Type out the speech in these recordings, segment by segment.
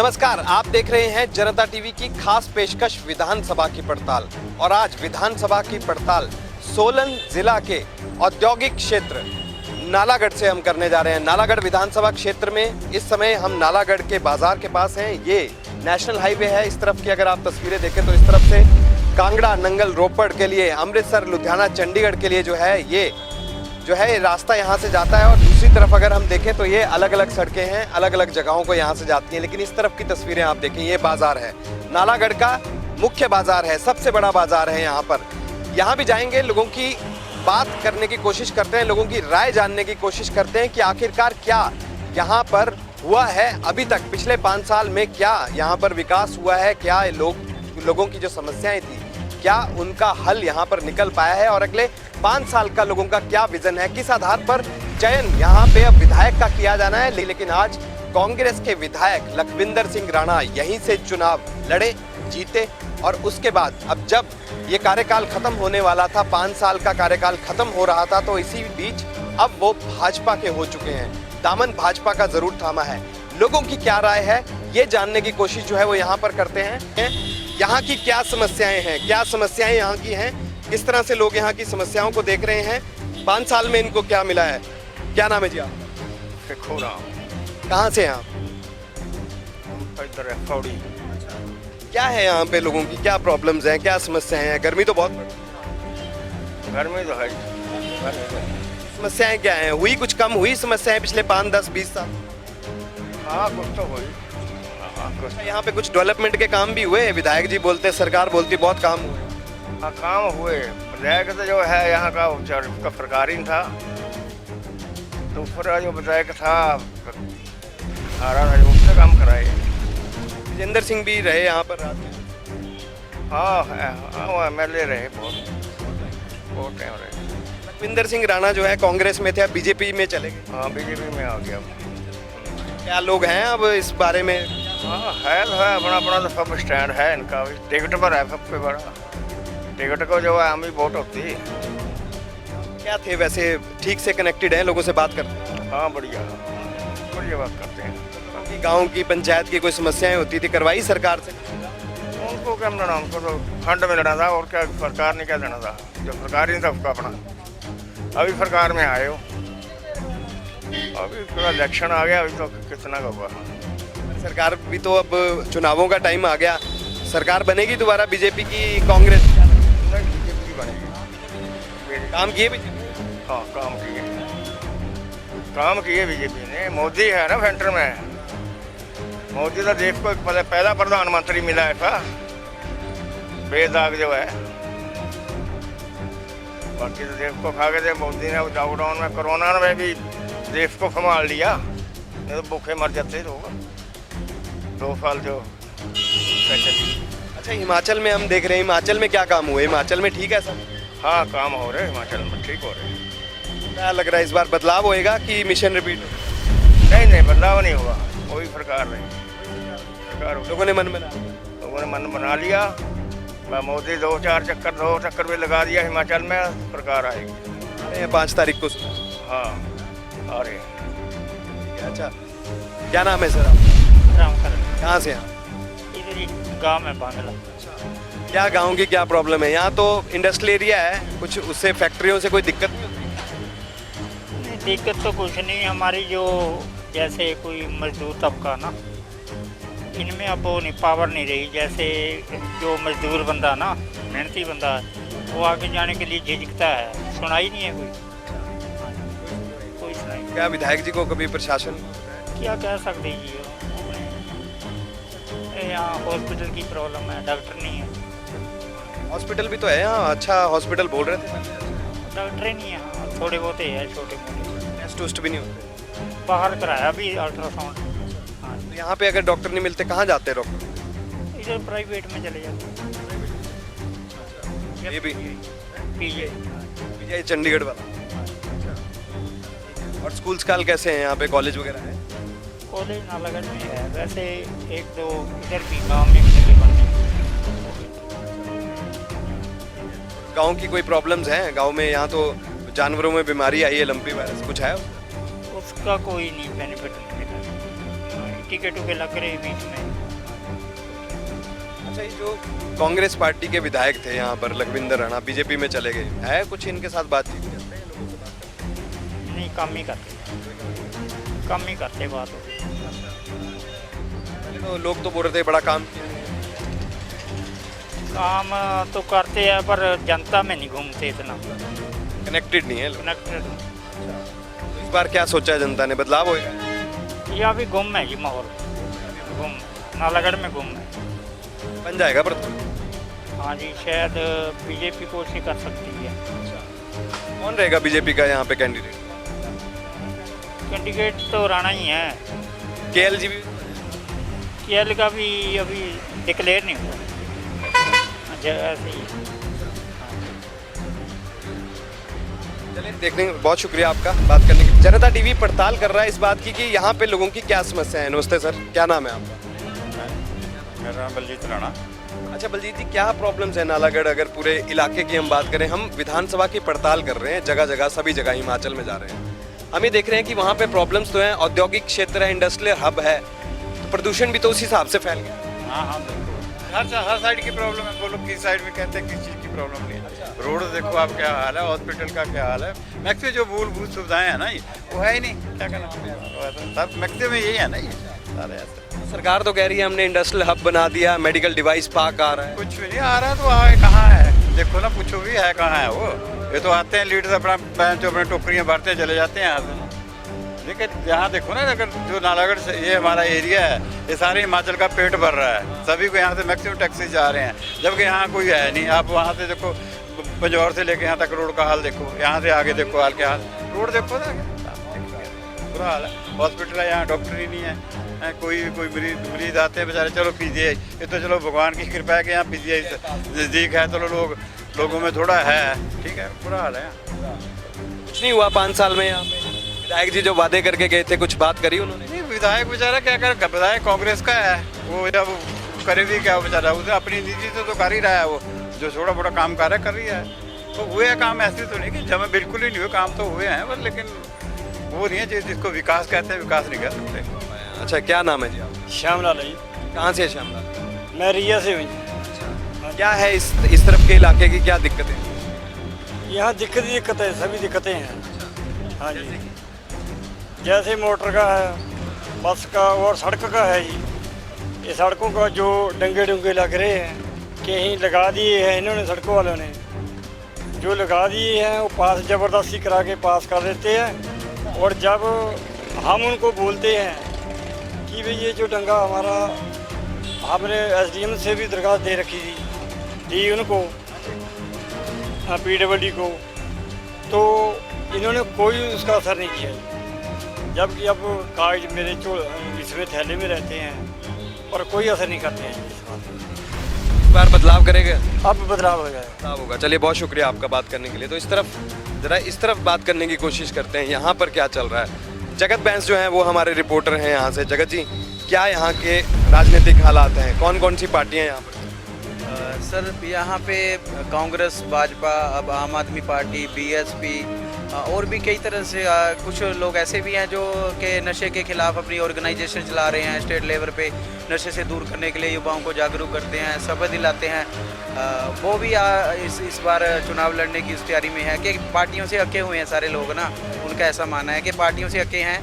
नमस्कार, आप देख रहे हैं जनता टीवी की खास पेशकश विधानसभा की पड़ताल। और आज विधानसभा की पड़ताल सोलन जिला के औद्योगिक क्षेत्र नालागढ़ से हम करने जा रहे हैं। नालागढ़ विधानसभा क्षेत्र में इस समय हम नालागढ़ के बाजार के पास हैं। ये नेशनल हाईवे है। इस तरफ की अगर आप तस्वीरें देखें तो इस तरफ से कांगड़ा, नंगल, रोपड़ के लिए, अमृतसर, लुधियाना, चंडीगढ़ के लिए जो है रास्ता यहाँ से जाता है। और दूसरी तरफ अगर हम देखें तो ये अलग अलग सड़कें हैं, अलग अलग जगहों को यहाँ से जाती हैं। लेकिन इस तरफ की तस्वीरें आप देखें, ये बाजार है, नालागढ़ का मुख्य बाजार है, सबसे बड़ा बाजार है यहाँ पर। यहाँ भी जाएंगे, लोगों की बात करने की कोशिश करते हैं, लोगों की राय जानने की कोशिश करते हैं कि आखिरकार क्या यहाँ पर हुआ है अभी तक, पिछले 5 साल में क्या यहाँ पर विकास हुआ है, क्या लोगों की जो समस्याएं थी क्या उनका हल यहाँ पर निकल पाया है, और अगले 5 साल का लोगों का क्या विजन है, किस आधार पर चयन यहाँ पे अब विधायक का किया जाना है। लेकिन आज कांग्रेस के विधायक लखविंदर सिंह राणा यहीं से चुनाव लड़े, जीते, और उसके बाद अब जब ये कार्यकाल खत्म होने वाला था, 5 साल का कार्यकाल खत्म हो रहा था, तो इसी बीच अब वो भाजपा के हो चुके हैं। दामन भाजपा का जरूर थामा है। लोगों की क्या राय है ये जानने की कोशिश जो है वो यहाँ पर करते हैं। यहाँ की क्या समस्याएं हैं, क्या समस्याएं यहाँ की हैं, किस तरह से लोग यहाँ की समस्याओं को देख रहे हैं, 5 साल में इनको क्या मिला है। क्या नाम है जी आपका? कहाँ से हैं आप? क्या है यहाँ पे लोगों की क्या प्रॉब्लम्स हैं, क्या समस्याएं हैं? गर्मी तो बहुत गर्मी तो है। समस्याएं क्या हैं? हुई कुछ कम हुई समस्याएं पिछले 5, 10, 20 साल? हाँ कुछ तो हुई। यहाँ पे कुछ डेवलपमेंट के काम भी हुए? विधायक जी बोलते, सरकार बोलती बहुत काम हुए। हाँ काम हुए। विधायक तो जो है यहाँ का उसका सरकारी था, दूसरा जो विधायक था उससे काम कराए। विजेंद्र सिंह भी रहे यहाँ पर रात में। हाँ MLA रहे, बहुत टाइम रहे। लखविंदर सिंह राणा जो है कांग्रेस में थे, अब बीजेपी में चले गए। हाँ बीजेपी में आ गया। क्या लोग हैं अब इस बारे में? हाँ है अपना अपना तो सब स्टैंड है इनका। टिकट पर है सबसे बड़ा, टिकट को जो है हम ही वोट होती है। क्या थे वैसे, ठीक से कनेक्टेड हैं, लोगों से बात करते हैं? हाँ बढ़िया बात करते हैं। गांव की पंचायत की कोई समस्याएं होती थी, करवाई सरकार से? उनको क्या मिलना, उनको तो फंड मिलना था, और क्या सरकार ने क्या देना था, जो सरकार ही था उसका अपना। अभी सरकार में आए हो, अभी पूरा इलेक्शन आ गया, अभी तो कितना का हुआ। सरकार भी तो अब चुनावों का टाइम आ गया, सरकार बनेगी दोबारा बीजेपी की, कांग्रेस? बीजेपी की बनेगी। काम किए बीजेपी? हाँ काम किए बीजेपी ने। मोदी है ना सेंटर में, मोदी तो देश को पहला प्रधानमंत्री मिला है था, बेदाग जो है। बाकी तो देश को खा के थे मोदी ने। लॉकडाउन में, कोरोना में भी देश को संभाल लिया, नहीं तो भूखे मर जाते लोग। 2 साल जो अच्छा, हिमाचल में हम देख रहे हैं, हिमाचल में क्या काम हुए? हिमाचल में ठीक है सब? हाँ काम हो रहे हिमाचल में, ठीक हो रहे। क्या लग रहा है इस बार बदलाव होएगा कि मिशन रिपीट? नहीं बदलाव नहीं हुआ, कोई सरकार नहीं। लोगों ने मन बना लिया। मोदी 2-4 चक्कर भी लगा दिया हिमाचल में, सरकार आएगी। 5 तारीख को। हाँ आ रहे। अच्छा, क्या नाम है सर आप? कहाँ से हैं? इधर ही गाँव में बांगला। क्या गांव की क्या प्रॉब्लम है? यहाँ तो इंडस्ट्रियल एरिया है, कुछ उससे फैक्ट्रियों से कोई दिक्कत नहीं होती? दिक्कत तो कुछ नहीं। हमारी जो जैसे कोई मजदूर तबका ना, इनमें अब वो नहीं, पावर नहीं रही। जैसे जो मजदूर बंदा ना, मेहनती बंदा है, वो आगे जाने के लिए झिझकता है, सुनाई नहीं है कोई सुनाई। क्या विधायक जी को कभी प्रशासन क्या कह सकते जी, यहाँ हॉस्पिटल की प्रॉब्लम है, डॉक्टर नहीं है। हॉस्पिटल भी तो है यहाँ, अच्छा हॉस्पिटल बोल रहे थे। डॉक्टर ही नहीं है, थोड़े बहुत है, छोटे मोटे। टेस्ट उस्ट भी नहीं होते? बाहर कराया अभी अल्ट्रासाउंड। हाँ, तो यहाँ पे अगर डॉक्टर नहीं मिलते कहाँ जाते हैं डॉक्टर? इधर प्राइवेट में चले जाते हैं। ये भी पीजे चंडीगढ़ वाला। और स्कूल स्काल कैसे हैं यहाँ पे, कॉलेज वगैरह है? कॉलेज नालागढ़ में है, वैसे 1-2 इधर भी गाँव में भी बनने। गांव की कोई प्रॉब्लम्स हैं गांव में? यहाँ तो जानवरों में बीमारी आई है, लंपी वायरस, कुछ है? उसका कोई नहीं बेनिफिट नहीं मिला। टीके टूके लग रहे बीच में। अच्छा, ये जो कांग्रेस पार्टी के विधायक थे यहाँ पर लखविंदर राणा बीजेपी में चले गए, है कुछ इनके साथ बातचीत करते हैं लोगों से बात करते हैं? नहीं, कम ही करते बात। पहले तो लोग तो बोल रहे थे बड़ा काम किया है। काम तो करते हैं पर जनता में नहीं घूमते इतना कनेक्टेड नहीं है लोग। कनेक्टेड। तो इस बार क्या सोचा है जनता ने, बदलाव होएगा? या भी गुम है जी माहौल, गुम, नालागढ़ में गुम है। बन जाएगा पर हाँ जी, शायद बीजेपी कोशिश कर सकती है। कौन रहेगा बीजेपी का यहाँ पे कैंडिडेट? कैंडिडेट तो राणा ही है। केएलजी भी? केएल का भी अभी डिक्लेयर नहीं हुआ, ऐसे ही। चलिए देखने, बहुत शुक्रिया आपका बात करने के लिए। जनता टीवी पड़ताल कर रहा है इस बात की कि यहाँ पे लोगों की क्या समस्या है। नमस्ते सर, क्या नाम है आपका? मेरा नाम बलजीत राणा। अच्छा बलजीत जी, क्या प्रॉब्लम्स है नालागढ़? अगर पूरे इलाके की हम बात करें, हम विधानसभा की पड़ताल कर रहे हैं, जगह जगह सभी जगह हिमाचल में जा रहे हैं, हम ये देख रहे हैं कि वहाँ पे प्रॉब्लम्स तो हैं, औद्योगिक क्षेत्र है, इंडस्ट्रियल हब है, तो प्रदूषण भी तो उस हिसाब से फैल गया। हाँ हाँ बिल्कुल, हर साइड की प्रॉब्लम है। बोलो किस साइड में कहते हैं किस चीज़ की प्रॉब्लम नहीं है। रोड देखो आप क्या हाल है, हॉस्पिटल का क्या हाल है, मैक्सिमम जो मूलभूत सुविधाएं हैं ना ये वो है ही नहीं। क्या करना, सब मैक्सिमम यही है ना ये सारे ऐसे। सरकार तो कह रही है हमने इंडस्ट्रियल हब बना दिया, मेडिकल डिवाइस पार्क आ रहा है। कुछ भी नहीं आ रहा, तो आए कहाँ है? देखो ना, पूछो भी है कहाँ है वो। ये तो आते हैं लीडर्स अपना जो अपने टोकरियाँ भरते चले जाते हैं यहाँ से। लेकिन यहाँ देखो ना, अगर जो नालागढ़ से ये हमारा एरिया है, ये सारे हिमाचल का पेट भर रहा है, सभी को यहाँ से मैक्सिमम टैक्सेस जा रहे हैं, जबकि यहाँ कोई है नहीं। आप वहाँ से देखो, पंजौर से लेके यहाँ तक रोड का हाल देखो, यहाँ से आगे देखो हाल क्या हाल, रोड देखो ना, बुरा हाल है। हॉस्पिटल है, यहाँ डॉक्टर ही नहीं है। कोई मरीज आते हैं बेचारे, चलो पीजीआई, ये तो चलो भगवान की कृपा है कि यहाँ पीजीआई नज़दीक है, चलो लोगों में थोड़ा है, ठीक है। बुरा हाल है यहाँ, कुछ नहीं हुआ 5 साल में यहाँ पे। विधायक जी जो वादे करके गए थे, कुछ बात करी उन्होंने? नहीं, विधायक बेचारा क्या कर, विधायक कांग्रेस का है, वो जब करे भी क्या बेचारा, उसे अपनी निजी से तो कर ही रहा है, वो जो छोटा मोटा काम कर रही है। तो हुए हैं काम, ऐसे तो नहीं कि जब बिल्कुल ही नहीं हुए, काम तो हुए हैं, पर लेकिन वो नहीं है जिसको विकास कहते हैं, विकास नहीं कह सकते। अच्छा, क्या नाम है जी आप? श्यामलाल है जी। कहाँ से है श्यामलाल? मैं रिया से हूँ जी। क्या है इस तरफ के इलाके की क्या दिक्कतें? यहाँ दिक्कत है, सभी दिक्कतें हैं। हाँ जी, जैसे मोटर का है, बस का और सड़क का है जी। ये सड़कों का जो डंगे लग रहे हैं, कहीं लगा दिए हैं इन्होंने, सड़कों वालों ने जो लगा दिए हैं वो पास ज़बरदस्ती करा के पास कर देते हैं। और जब हम उनको बोलते हैं कि भाई ये जो डंगा हमारा, हमने एसडीएम से भी दरखास्त दे रखी दी उनको, पीडब्ल्यूडी को, तो इन्होंने कोई उसका असर नहीं किया। जबकि अब कागज मेरे इसमें थैले में रहते हैं और कोई असर नहीं करते हैं इस बात पर। इस बार बदलाव करेगा? अब बदलाव हो गया। बदलाव होगा। चलिए, बहुत शुक्रिया आपका बात करने के लिए। तो इस तरफ बात करने की कोशिश करते हैं, यहाँ पर क्या चल रहा है। जगत बैंस जो हैं वो हमारे रिपोर्टर हैं यहाँ से। जगत जी, क्या यहाँ के राजनीतिक हालात हैं? कौन कौन सी पार्टियाँ यहाँ पर? सर, यहाँ पे कांग्रेस, भाजपा, अब आम आदमी पार्टी, बीएसपी और भी कई तरह से कुछ लोग ऐसे भी हैं जो कि नशे के खिलाफ अपनी ऑर्गेनाइजेशन चला रहे हैं। स्टेट लेवल पे नशे से दूर करने के लिए युवाओं को जागरूक करते हैं, शपथ दिलाते हैं। वो भी इस बार चुनाव लड़ने की उस तैयारी में है कि पार्टियों से अके हुए हैं सारे लोग ना। उनका ऐसा मानना है कि पार्टियों से अके हैं,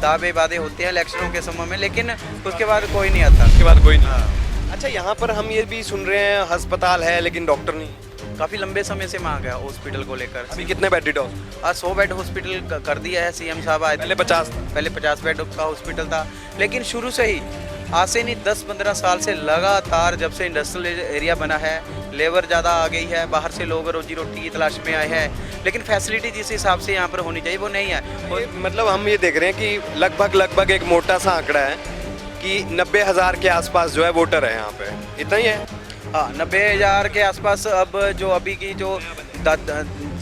दावे वादे होते हैं इलेक्शनों के समय में, लेकिन उसके बाद कोई नहीं आता। उसके बाद कोई नहीं। अच्छा, यहाँ पर हम ये भी सुन रहे हैं अस्पताल है लेकिन डॉक्टर नहीं। काफ़ी लंबे समय से मांग है हॉस्पिटल को लेकर। अभी कितने बेडेड हॉस्पिटल? 100 बेड हॉस्पिटल कर दिया है सीएम साहब आए थे। पहले 50 बेड का हॉस्पिटल था, लेकिन शुरू से ही आज से नहीं 10-15 साल से लगातार जब से इंडस्ट्रियल एरिया बना है, लेबर ज़्यादा आ गई है, बाहर से लोग रोजी रोटी की तलाश में आए हैं, लेकिन फैसिलिटी जिस हिसाब से यहाँ पर होनी चाहिए वो नहीं है। मतलब हम ये देख रहे हैं कि लगभग एक मोटा सा आंकड़ा है कि 90,000 के आसपास जो है वोटर है यहाँ पे, इतना ही है। हाँ, 90,000 के आसपास। अब जो अभी की जो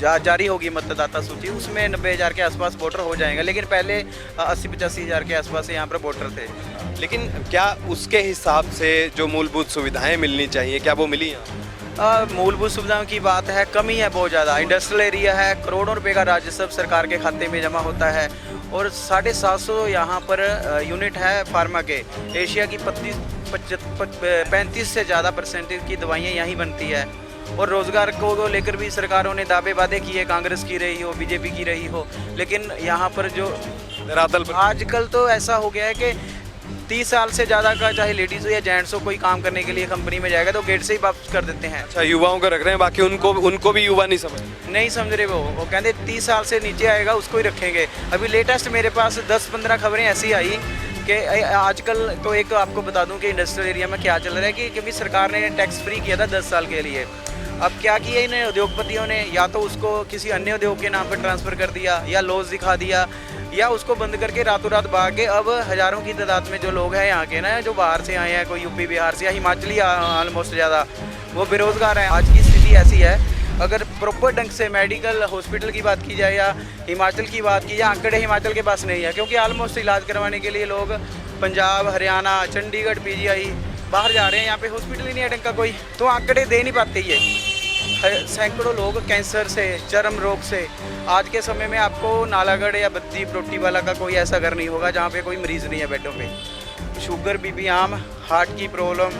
जारी होगी मतदाता सूची, उसमें 90,000 के आसपास वोटर हो जाएंगे, लेकिन पहले 80-85 हज़ार के आसपास यहाँ पर वोटर थे। लेकिन क्या उसके हिसाब से जो मूलभूत सुविधाएं मिलनी चाहिए, क्या वो मिली यहाँ? मूलभूत सुविधाओं की बात है, कमी है बहुत ज़्यादा। इंडस्ट्रियल एरिया है, करोड़ों रुपए का राजस्व सरकार के खाते में जमा होता है और 750 यहाँ पर यूनिट है फार्मा के। एशिया की 35 से ज़्यादा परसेंटेज की दवाइयाँ यहीं बनती है। और रोज़गार को लेकर भी सरकारों ने दावे वादे किए, कांग्रेस की रही हो, बीजेपी की रही हो, लेकिन यहाँ पर जो धरातल पर आजकल तो ऐसा हो गया है कि 30 साल से ज़्यादा का चाहे लेडीज़ हो या जेंट्स हो, कोई काम करने के लिए कंपनी में जाएगा तो गेट से ही वापस कर देते हैं। अच्छा युवाओं को रख रहे हैं, बाकी उनको भी युवा नहीं समझ। नहीं समझ रहे वो कहते 30 साल से नीचे आएगा उसको ही रखेंगे। अभी लेटेस्ट मेरे पास 10-15 खबरें ऐसी आई कि आजकल तो एक आपको बता दूं कि इंडस्ट्रियल एरिया में क्या चल रहा है कि क्योंकि सरकार ने टैक्स फ्री किया था 10 साल के लिए। अब क्या किया इन उद्योगपतियों ने, या तो उसको किसी अन्य उद्योग के नाम पर ट्रांसफ़र कर दिया या लॉस दिखा दिया या उसको बंद करके रातों रात भाग के अब हज़ारों की तादाद में जो लोग हैं यहाँ के ना, जो बाहर से आए हैं, कोई यूपी बिहार से या हिमाचली ऑलमोस्ट ज़्यादा, वो बेरोज़गार हैं। आज की स्थिति ऐसी है, अगर प्रॉपर ढंग से मेडिकल हॉस्पिटल की बात की जाए या हिमाचल की बात की जाए, आंकड़े हिमाचल के पास नहीं है क्योंकि ऑलमोस्ट इलाज करवाने के लिए लोग पंजाब, हरियाणा, चंडीगढ़, पीजीआई बाहर जा रहे हैं। यहाँ पे हॉस्पिटल ही नहीं है ढंग का कोई, तो आंकड़े दे नहीं पाते ये। सैकड़ों लोग कैंसर से, चर्म रोग से, आज के समय में आपको नालागढ़ या बद्दी प्रोटी वाला का कोई ऐसा घर नहीं होगा जहाँ पे कोई मरीज़ नहीं है बेडों पे। शुगर, बीपी, आम, हार्ट की प्रॉब्लम,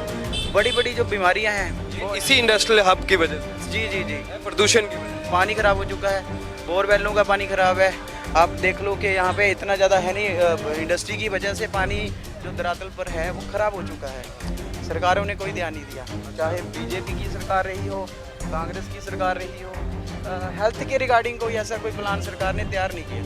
बड़ी बड़ी जो बीमारियाँ हैं वो इसी इंडस्ट्रियल हब की वजह से, जी प्रदूषण की वजह पानी ख़राब हो चुका है, बोरवेलों का पानी ख़राब है। आप देख लो कि यहाँ पे इतना ज़्यादा है नहीं, इंडस्ट्री की वजह से पानी जो धरातल पर है वो ख़राब हो चुका है। सरकारों ने कोई ध्यान नहीं दिया, चाहे बीजेपी की सरकार रही हो, कांग्रेस की सरकार रही हो, हेल्थ के रिगार्डिंग कोई ऐसा कोई प्लान सरकार ने तैयार नहीं किया।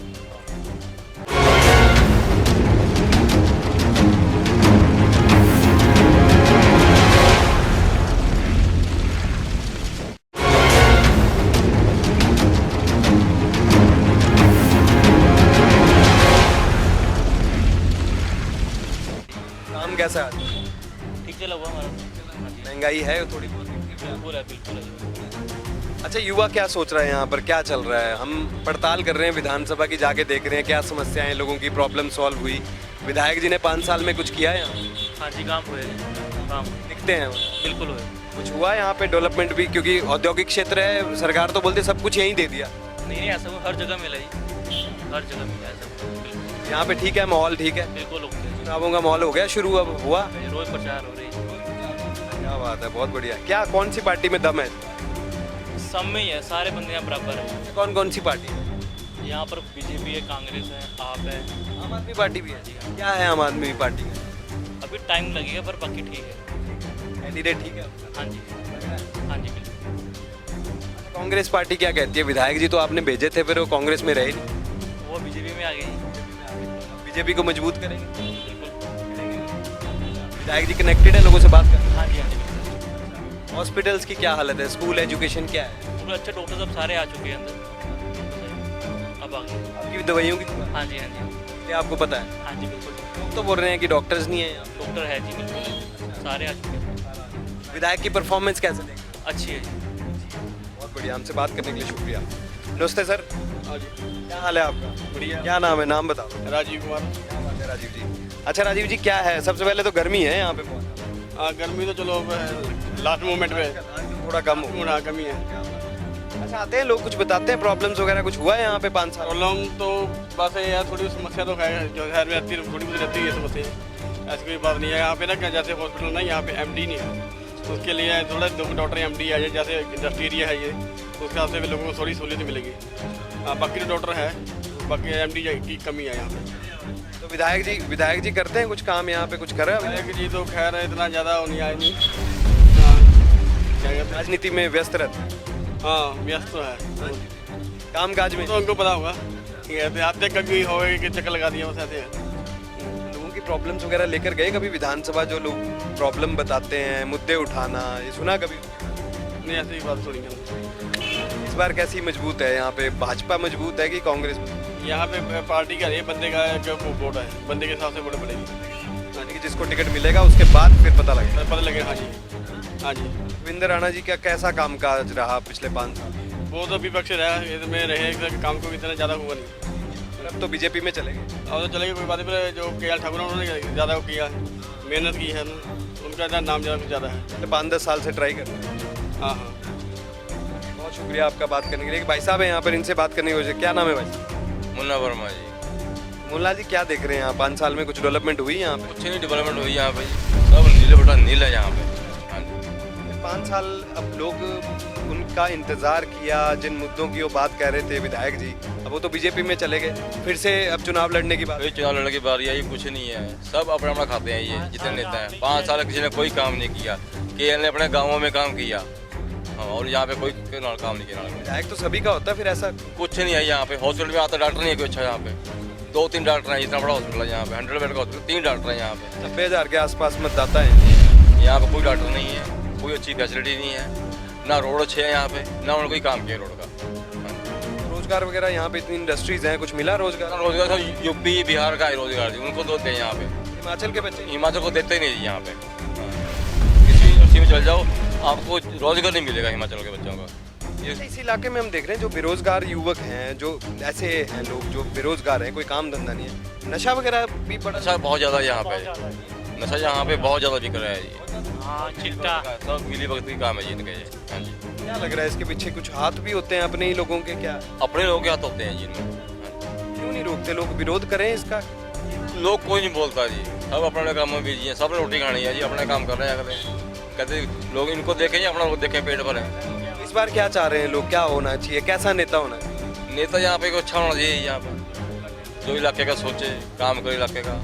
काम कैसा है? ठीक चला हुआ हमारा। महंगाई है थोड़ी बहुत? बिल्कुल है, बिल्कुल है। अच्छा युवा क्या सोच रहा है, यहाँ पर क्या चल रहा है? हम पड़ताल कर रहे हैं विधानसभा की, जाके देख रहे हैं क्या समस्याएं लोगों की, प्रॉब्लम सॉल्व हुई। विधायक जी ने 5 साल में कुछ किया है यहाँ? हाँ जी, काम हुए, काम दिखते हैं बिल्कुल हुए। कुछ हुआ है यहाँ पे डेवलपमेंट भी? क्योंकि औद्योगिक क्षेत्र है, सरकार तो बोलते सब कुछ यहीं दे दिया। नहीं ऐसा वो हर जगह मिला ही, हर जगह मिला ऐसा। बिल्कुल यहाँ पे ठीक है, माहौल ठीक है, बिल्कुल ओके। चुनावों का माहौल हो गया शुरू, अब हुआ? रोज प्रचार हो रही है। क्या बात है, बहुत बढ़िया। क्या कौन सी पार्टी में दम है? सब में ही है, सारे बंदे यहाँ बराबर हैं। कौन कौन सी पार्टी है? यहाँ पर बीजेपी है, कांग्रेस है, आप है, आम आदमी पार्टी भी है। क्या है आम आदमी पार्टी का? अभी टाइम लगेगा पर बाकी ठीक है। कैंडिडेट ठीक है? हाँ जी, हाँ जी बिल्कुल। कांग्रेस पार्टी क्या कहती है? विधायक जी तो आपने भेजे थे, फिर वो कांग्रेस में रहे नहीं, वो बीजेपी में आ गई। बीजेपी को मजबूत करेंगे। बिल्कुल। विधायक जी कनेक्टेड है लोगों से बात कर? हाँ जी, हाँ जी। हॉस्पिटल्स की क्या हालत है? स्कूल एजुकेशन क्या है? पूरे अच्छे डॉक्टर सब सारे आ चुके हैं अंदर, अब आ गए। आपकी दवाइयों की दुकान? हाँ जी, हाँ जी, ये आपको पता है? हाँ जी बिल्कुल। लोग तो बोल रहे हैं कि डॉक्टर्स नहीं है यहाँ। डॉक्टर है जी, बिल्कुल सारे आ चुके हैं। विधायक की परफॉर्मेंस कैसे देखें? अच्छी है जी। बहुत बढ़िया, हमसे बात करने के लिए शुक्रिया। नमस्ते सर। हाँ जी, क्या हाल है आपका? बढ़िया। क्या नाम है? नाम बताओ। राजीव कुमार। क्या बात है राजीव जी? अच्छा राजीव जी, क्या है, सबसे पहले तो गर्मी है यहाँ पे बहुत, गर्मी तो चलो लास्ट मोमेंट में थोड़ा कम हो। थोड़ा कमी है। अच्छा आते हैं लोग, कुछ बताते हैं प्रॉब्लम्स वगैरह कुछ हुआ है यहाँ पे 5 साल? प्रॉब्लम तो बस यार थोड़ी समस्या तो है, जो शहर में रहती है थोड़ी बहुत रहती है समस्या, ऐसी कोई बात नहीं है। यहाँ पे ना क्या, जैसे हॉस्पिटल ना यहाँ पे एमडी नहीं है, तो उसके लिए थोड़ा डॉक्टर एमडी है, जैसे इंडस्ट्री एरिया है ये, तो उसके हिसाब से भी लोगों को थोड़ी सहूलियत मिलेगी। बाकी तो डॉक्टर है, बाकी एमडी की कमी है यहाँ पे। तो विधायक जी करते हैं कुछ काम यहाँ पे, कुछ कर रहे हैं? विधायक जी तो खैर इतना ज़्यादा नहीं आए नहीं, क्या कहते हैं, राजनीति में व्यस्त रहते हैं, हाँ व्यस्त तो है काम काज में। तो उनको पता होगा कि आते कभी होगा कि चक्कर लगा दिया, बस ऐसे है। लोगों की प्रॉब्लम्स वगैरह लेकर गए कभी विधानसभा? जो लोग प्रॉब्लम बताते हैं, मुद्दे उठाना, ये सुना कभी? नहीं ऐसी बात थोड़ी है। इस बार कैसी मजबूत है यहाँ पे? भाजपा मजबूत है कि कांग्रेस? यहाँ पे पार्टी का ये बंदे का जो वोट है, बंदे के हिसाब से वोट पड़ेगी, यानी कि जिसको टिकट मिलेगा उसके बाद फिर पता लगेगा। पता लगे। हाँ जी, हाँ जी। रविंद्र राणा जी का कैसा कामकाज रहा पिछले 5 साल? वो तो विपक्ष रहा, इसमें रहे काम को इतना ज़्यादा हुआ नहीं। अब तो बीजेपी में चले गए। अब तो चलेगा, कोई बात नहीं। पर जो के एल ठाकुर उन्होंने ज़्यादा किया, मेहनत की है, उनका नाम ज़्यादा है। 5-10 साल से ट्राई कर रहे हैं। हाँ हाँ। बहुत शुक्रिया आपका बात करने के लिए। एक भाई साहब है यहाँ पर, इनसे बात करने की कोशिश। क्या नाम है भाई? मुन्ना वर्मा जी। मुल्ला जी, क्या देख रहे हैं यहाँ? 5 साल में कुछ डेवलपमेंट हुई यहाँ पे? कुछ नहीं डेवलपमेंट हुई यहाँ पे जी, सब नीले बटा नील है यहाँ पे। हाँ जी। 5 साल अब लोग उनका इंतजार किया, जिन मुद्दों की वो बात कह रहे थे विधायक जी, अब वो तो बीजेपी में चले गए, फिर से अब चुनाव लड़ने की बात। कोई चुनाव लड़ने की बारी आई कुछ नहीं है, सब अपना अपना खाते हैं ये जितने नेता हैं। 5 साल किसी ने कोई काम नहीं किया, केएल ने अपने गाँवों में काम किया। हाँ, और यहाँ पे कोई काम नहीं किया। विधायक तो सभी का होता है, फिर ऐसा कुछ नहीं है यहाँ पे। हॉस्पिटल में आता डॉक्टर नहीं है कोई अच्छा यहाँ पे। 2-3 डॉक्टर हैं, इतना बड़ा हॉस्पिटल है यहाँ पे, 100 बेड का हॉस्पिटल, 3 डॉक्टर हैं यहाँ पे। 90,000 के आसपास मतदाता है। यहाँ पे कोई डॉक्टर नहीं है, कोई अच्छी फैसिलिटी नहीं है, ना रोड अच्छे है यहाँ पे, ना उन्होंने कोई काम किया रोड का। रोजगार वगैरह यहाँ पे इतनी इंडस्ट्रीज हैं, कुछ मिला रोजगार? रोजगार सब यूपी बिहार का ही रोजगार जी, उनको देते हैं यहाँ पे। हिमाचल के बच्चे हिमाचल को देते ही नहीं जी यहाँ पे। किसी में चल जाओ आपको रोजगार नहीं मिलेगा हिमाचल के बच्चों का। इस इलाके में हम देख रहे हैं जो बेरोजगार युवक हैं, जो ऐसे हैं लोग जो बेरोजगार हैं, कोई काम धंधा नहीं है, नशा वगैरह भी बड़ा। नशा बहुत ज़्यादा यहाँ पे, नशा यहाँ पे बहुत ज़्यादा बिक रहा है जी। हाँ चिट्टा सब मिली भगत की काम है जी इनके। हाँ जी। क्या लग रहा है इसके पीछे कुछ हाथ भी होते हैं अपने ही लोगों के? क्या अपने लोग के हाथ होते हैं जी इनमें। क्यों नहीं रोकते लोग? विरोध करें इसका? लोग कोई नहीं बोलता जी, सब अपने काम में बिजी हैं, सब ने रोटी खानी है जी, अपने काम कर रहे हैं अगले। कहते लोग इनको देखें या अपना लोग देखें, पेट भर है। इस बार क्या चाह रहे हैं लोग? क्या होना चाहिए? कैसा नेता होना चाहिए? नेता यहाँ पे को अच्छा होना चाहिए, यहाँ पे जो इलाके का सोचे, काम करे इलाके का।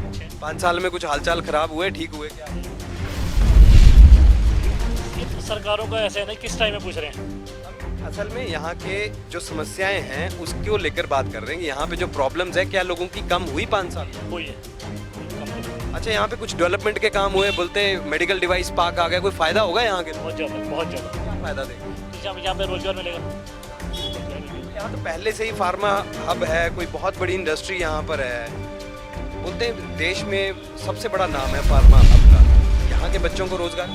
5 साल में कुछ हालचाल खराब हुए, ठीक हुए क्या? सरकारों का ऐसे है ना, किस टाइम में पूछ रहे हैं। असल में यहाँ के जो समस्याएं हैं उसको लेकर बात कर रहे हैं कि यहाँ पे जो प्रॉब्लम्स है, क्या लोगों की कम हुई 5 साल में? कोई है अच्छा, यहाँ पे कुछ डेवलपमेंट के काम हुए, बोलते हैं मेडिकल डिवाइस पार्क आ गया, कोई फायदा होगा यहाँ के? बहुत ज़्यादा, बहुत ज़्यादा। क्या फायदा देगा? यहाँ पे रोजगार मिलेगा। यहाँ तो पहले से ही फार्मा हब है, कोई बहुत बड़ी इंडस्ट्री यहाँ पर है, बोलते हैं देश में सबसे बड़ा नाम है फार्मा हब का। यहाँ के बच्चों को रोजगार?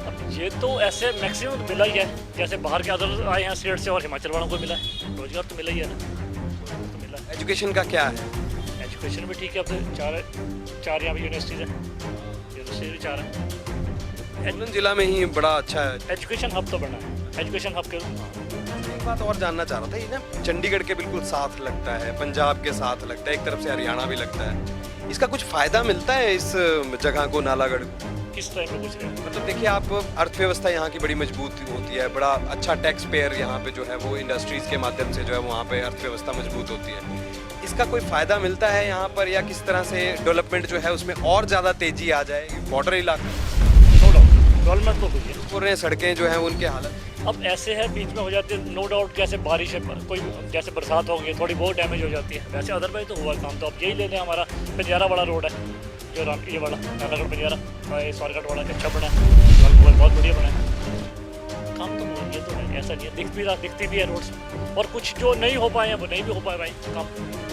अब ये तो ऐसे मैक्सिमम मिला ही है, जैसे बाहर के अदर आए हैं स्टेट से और हिमाचल वालों को मिला है, रोजगार तो मिला ही है ना, तो मिला है। एजुकेशन का क्या है? एजुकेशन भी ठीक है, अब तो चार यहाँ पे यूनिवर्सिटीज़ हैं, यूनिवर्सिटी भी 4 हैं। सोलन जिला में ही बड़ा अच्छा है। एजुकेशन हब तो बना है, एजुकेशन हब के। एक बात और जानना चाह रहा था, ये ना चंडीगढ़ के बिल्कुल साथ लगता है, पंजाब के साथ लगता है, एक तरफ से हरियाणा भी लगता है, इसका कुछ फायदा मिलता है इस जगह को, नालागढ़ को? किस टाइम पे पूछ रहे हैं? मतलब देखिए, आप अर्थव्यवस्था यहाँ की बड़ी मजबूत होती है, बड़ा अच्छा टैक्स पेयर यहाँ पे जो है वो इंडस्ट्रीज के माध्यम से जो है वहाँ पे अर्थव्यवस्था मजबूत होती है, इसका कोई फायदा मिलता है यहाँ पर, या किस तरह से डेवलपमेंट जो है उसमें और ज़्यादा तेजी आ जाए? बॉर्डर इलाका नो डाउट डेवलपमेंट तो हुई है। बोल रहे हैं, सड़कें जो हैं उनके हालत अब ऐसे है बीच में हो जाती है, नो डाउट, जैसे बारिश है, कोई जैसे बरसात हो गई थोड़ी बहुत डैमेज हो जाती है, वैसे अदरवाइज तो हुआ काम। तो अब यही ले लें, हमारा पंजारा वाला रोड है जो ये वाला नालागढ़ पंजारा स्वारघाट वाला अच्छा बना है, बहुत बढ़िया बना है। काम तो ये तो है, ऐसा नहीं है, दिखती भी है रोड्स, और कुछ जो नहीं हो पाए हैं वो नहीं भी हो पाए भाई काम।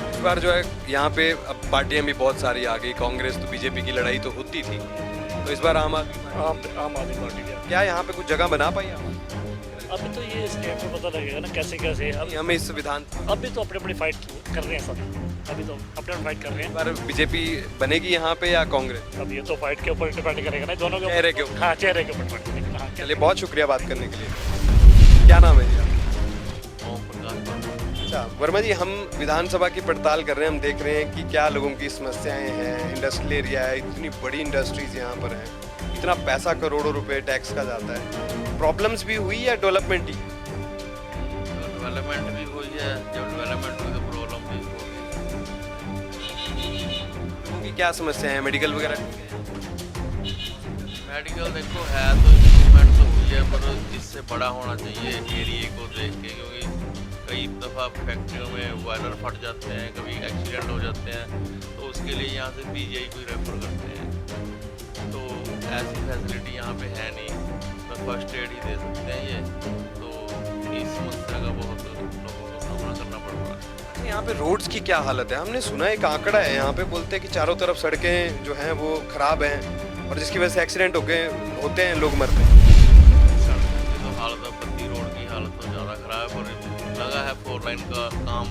इस बार जो है यहाँ पे अब पार्टियां भी बहुत सारी आ गई, कांग्रेस तो बीजेपी की लड़ाई तो होती थी, तो इस बार आम आदमी पार्टी का क्या यहाँ पे कुछ जगह बना पाई आप? अभी तो ये स्टेट में पता लगेगा ना कैसे कैसे। अब हमें इस विधान अभी तो अपनी फाइट कर रहे हैं सब, अभी तो अपने फाइट कर रहे हैं। पर बीजेपी बनेगी यहाँ पे या कांग्रेस? अब ये तो फाइट के ऊपर डिपेंड करेगा ना, दोनों के चेहरे के ऊपर। हाँ, चेहरे के ऊपर डिपेंड करेगा। हाँ, चलिए, बहुत शुक्रिया बात करने के लिए। क्या नाम है जी आपका? अच्छा वर्मा जी, हम विधानसभा की पड़ताल कर रहे हैं, हम देख रहे हैं कि क्या लोगों की समस्याएं हैं, इंडस्ट्रियल एरिया है, इतनी बड़ी इंडस्ट्रीज यहाँ पर हैं, इतना पैसा करोड़ों रुपए टैक्स का जाता है, प्रॉब्लम्स भी हुई या डेवलपमेंट ही? डेवलपमेंट भी हुई है, जब डेवलपमेंट हुई तो प्रॉब्लम भी हुई। लोगों की क्या समस्या है? मेडिकल वगैरह मेडिकल देखो है तो इम्प्रूवमेंट तो हुई है, पर इससे बड़ा होना चाहिए एरिए को देख के, क्योंकि कई दफ़ा फैक्ट्रियों में बॉयलर फट जाते हैं, कभी एक्सीडेंट हो जाते हैं, तो उसके लिए यहाँ से पीजीआई को रेफर करते हैं, तो ऐसी फैसिलिटी यहाँ पे है नहीं, तो फर्स्ट एड ही दे सकते हैं ये, तो इस समस्या का बहुत लोगों को सामना करना पड़ रहा है। यहाँ पे रोड्स की क्या हालत है? हमने सुना है, एक आंकड़ा है यहाँ पे, बोलते हैं कि चारों तरफ सड़कें जो हैं वो खराब हैं और जिसकी वजह से एक्सीडेंट होते हैं, लोग मरते हैं। सड़कों की तो हालत, पत्ती रोड की हालत तो ज़्यादा ख़राब है, पर लगा है 4 लाइन का काम,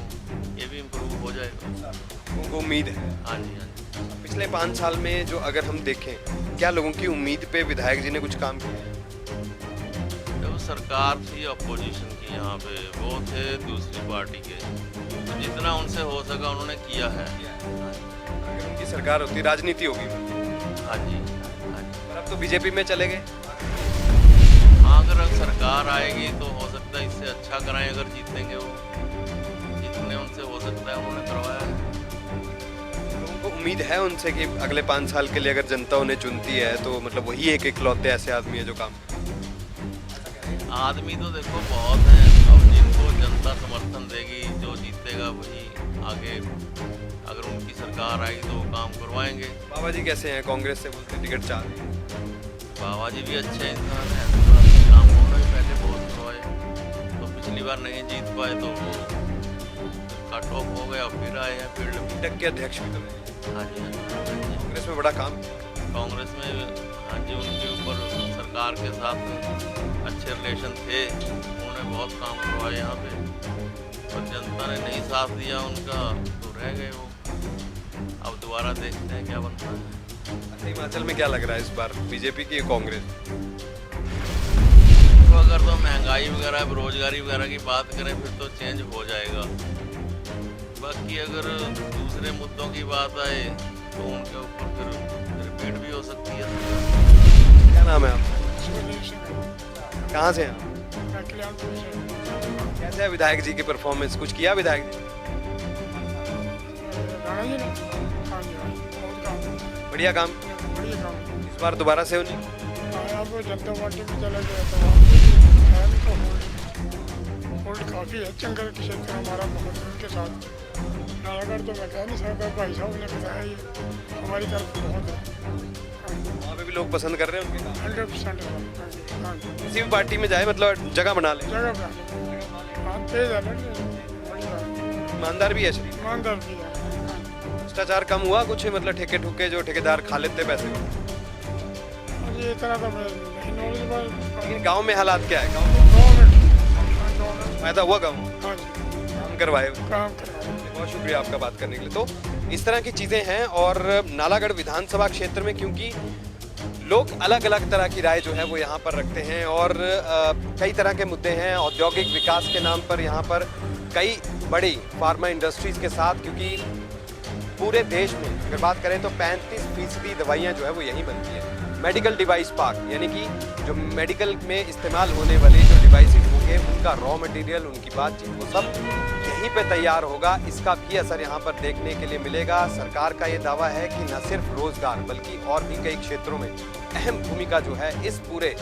ये भी इम्प्रूव हो जाएगा, उनको उम्मीद है। हाँ जी, हाँ जी। पिछले 5 साल में जो अगर हम देखें, क्या लोगों की उम्मीद पे विधायक जी ने कुछ काम किया? तो सरकार थी अपोजिशन की यहाँ पे, वो थे दूसरी पार्टी के, तो जितना उनसे हो सका उन्होंने किया है। अगर उनकी सरकार होती राजनीति होगी, हाँ जी, हाँ जी। पर अब तो बीजेपी में चले गए। हाँ, अगर सरकार आएगी तो हो सकता है इससे अच्छा कराएं, अगर जीतेंगे वो, जितने उनसे हो सकता है उन्होंने करवाया है। उनको उम्मीद है उनसे कि अगले 5 साल के लिए अगर जनता उन्हें चुनती है तो मतलब वही एक इकलौते ऐसे आदमी है जो काम। आदमी तो देखो बहुत हैं, अब जिनको जनता समर्थन देगी, जो जीतेगा वही आगे, अगर उनकी सरकार आएगी तो वो काम करवाएंगे। बाबा जी कैसे हैं? कांग्रेस से बोलते टिकट चाह रहे हैं। बाबा जी भी अच्छे इंसान हैं, काम उन्होंने भी पहले बहुत करवाए, तो पिछली बार नहीं जीत पाए तो वो कट ऑफ हो गया, फिर आए हैं फील्ड में। तक के अध्यक्ष भी तो रहे। हाँ जी, हाँ जी। कांग्रेस में बड़ा काम। कांग्रेस में हाँ जी, उनके ऊपर सरकार के साथ अच्छे रिलेशन थे, उन्होंने बहुत काम करवाए यहाँ पे, और जनता ने नहीं साथ दिया उनका तो रह गए वो। अब दोबारा देखते हैं क्या बनता है। हिमाचल में क्या लग रहा है इस बार, बीजेपी की कांग्रेस? तो अगर तो महंगाई वगैरह, बेरोजगारी वगैरह की बात करें फिर तो चेंज हो जाएगा। बाकी अगर दूसरे मुद्दों की बात आए तो उनके ऊपर फिर रिपीट भी हो सकती है। क्या नाम है आपका? कहाँ से हैं? कैसे है विधायक जी की परफॉर्मेंस? कुछ किया विधायक जी? बढ़िया काम। इस बार दोबारा से उन्हीं जनता पार्टी में चला गया तो होल्ड काफ़ी है। चंगर क्षेत्र हमारा बहुत उनके साथ। नालागढ़ तो मैं कह नहीं सकता, भाई साहब ने बताया ये हमारी तरफ बहुत है। वहाँ पे भी लोग पसंद कर रहे हैं उनके काम। 100%। हाँ, किसी भी पार्टी में जाए मतलब जगह बना ले। जगह पे हाँ, तेज है ना, बढ़िया ईमानदार भी है शरीफ। ईमानदार भी है। भ्रष्टाचार कम हुआ कुछ, मतलब ठेके ठुके जो ठेकेदार खा लेते पैसे? ये इतना तो मैं नहीं नॉलेजेबल। लेकिन गांव में हालात क्या है? गांव गवर्नमेंट फायदा हुआ गाँव? हाँ जी, काम करवाए? काम करवाया। बहुत शुक्रिया आपका बात करने के लिए। तो इस तरह की चीज़ें हैं। और नालागढ़ विधानसभा क्षेत्र में क्योंकि लोग अलग अलग तरह की राय जो है वो यहाँ पर रखते हैं, और कई तरह के मुद्दे हैं। औद्योगिक विकास के नाम पर यहाँ पर कई बड़ी फार्मा इंडस्ट्रीज़ के साथ, क्योंकि पूरे देश में अगर बात करें तो 35% दवाइयाँ जो है वो यहीं बनती हैं। मेडिकल डिवाइस पार्क, यानी कि जो मेडिकल में इस्तेमाल होने वाले जो डिवाइसेज होंगे उनका रॉ मटेरियल, उनकी बातचीत, वो सब यहीं पे तैयार होगा। इसका भी असर यहाँ पर देखने के लिए मिलेगा। सरकार का ये दावा है कि न सिर्फ रोजगार बल्कि और भी कई क्षेत्रों में अहम भूमिका जो है इस पूरे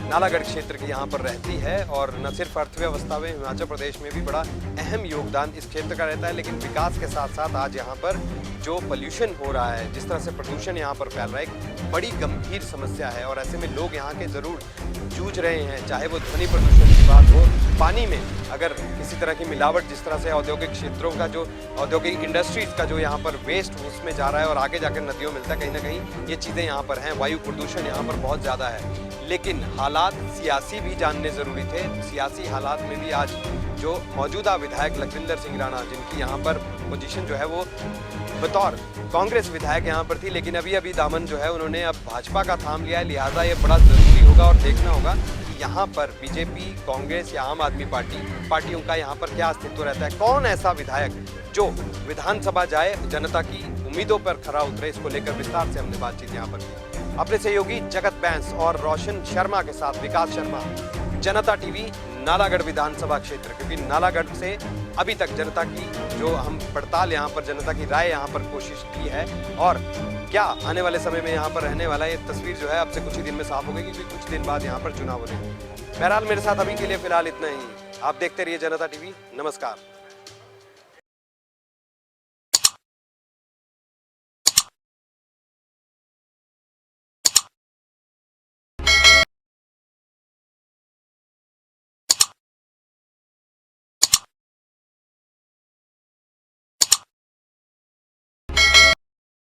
नालागढ़ क्षेत्र की यहाँ पर रहती है, और न सिर्फ अर्थव्यवस्था में हिमाचल प्रदेश में भी बड़ा अहम योगदान इस क्षेत्र का रहता है। लेकिन विकास के साथ साथ आज यहाँ पर जो पोल्यूशन हो रहा है, जिस तरह से प्रदूषण यहाँ पर फैल रहा है, एक बड़ी गंभीर समस्या है। और ऐसे में लोग यहाँ के ज़रूर जूझ रहे हैं, चाहे वो ध्वनि प्रदूषण की बात हो, पानी में अगर किसी तरह की मिलावट, जिस तरह से औद्योगिक क्षेत्रों का जो औद्योगिक इंडस्ट्रीज़ का जो यहाँ पर वेस्ट उसमें जा रहा है और आगे जाकर नदियों मिलता है, कहीं ना कहीं ये चीज़ें यहाँ पर हैं। वायु प्रदूषण यहाँ पर बहुत ज़्यादा है। लेकिन हालात सियासी भी जानने ज़रूरी थे। सियासी हालात में भी आज जो मौजूदा विधायक लखविंदर सिंह राणा, जिनकी यहाँ पर पोजीशन जो है वो बतौर कांग्रेस विधायक यहाँ पर थी, लेकिन अभी दामन जो है उन्होंने अब भाजपा का थाम लिया है। लिहाजा ये बड़ा ज़रूरी होगा और देखना होगा कि यहाँ पर बीजेपी, कांग्रेस या आम आदमी पार्टियों का यहाँ पर क्या अस्तित्व रहता है। कौन ऐसा विधायक जो विधानसभा जाए, जनता की उम्मीदों पर खरा उतरे, इसको लेकर विस्तार से हमने बातचीत यहाँ पर की। अपने सहयोगी जगत बैंस और रोशन शर्मा के साथ विकास शर्मा, जनता टीवी, नालागढ़ विधानसभा क्षेत्र। क्योंकि नालागढ़ से अभी तक जनता की जो हम पड़ताल यहाँ पर, जनता की राय यहाँ पर कोशिश की है, और क्या आने वाले समय में यहाँ पर रहने वाला ये तस्वीर जो है अब से कुछ ही दिन में साफ हो गई, क्योंकि कुछ दिन बाद यहाँ पर चुनाव होने। बहरहाल मेरे साथ अभी के लिए फिलहाल इतना ही। आप देखते रहिए जनता टीवी। नमस्कार।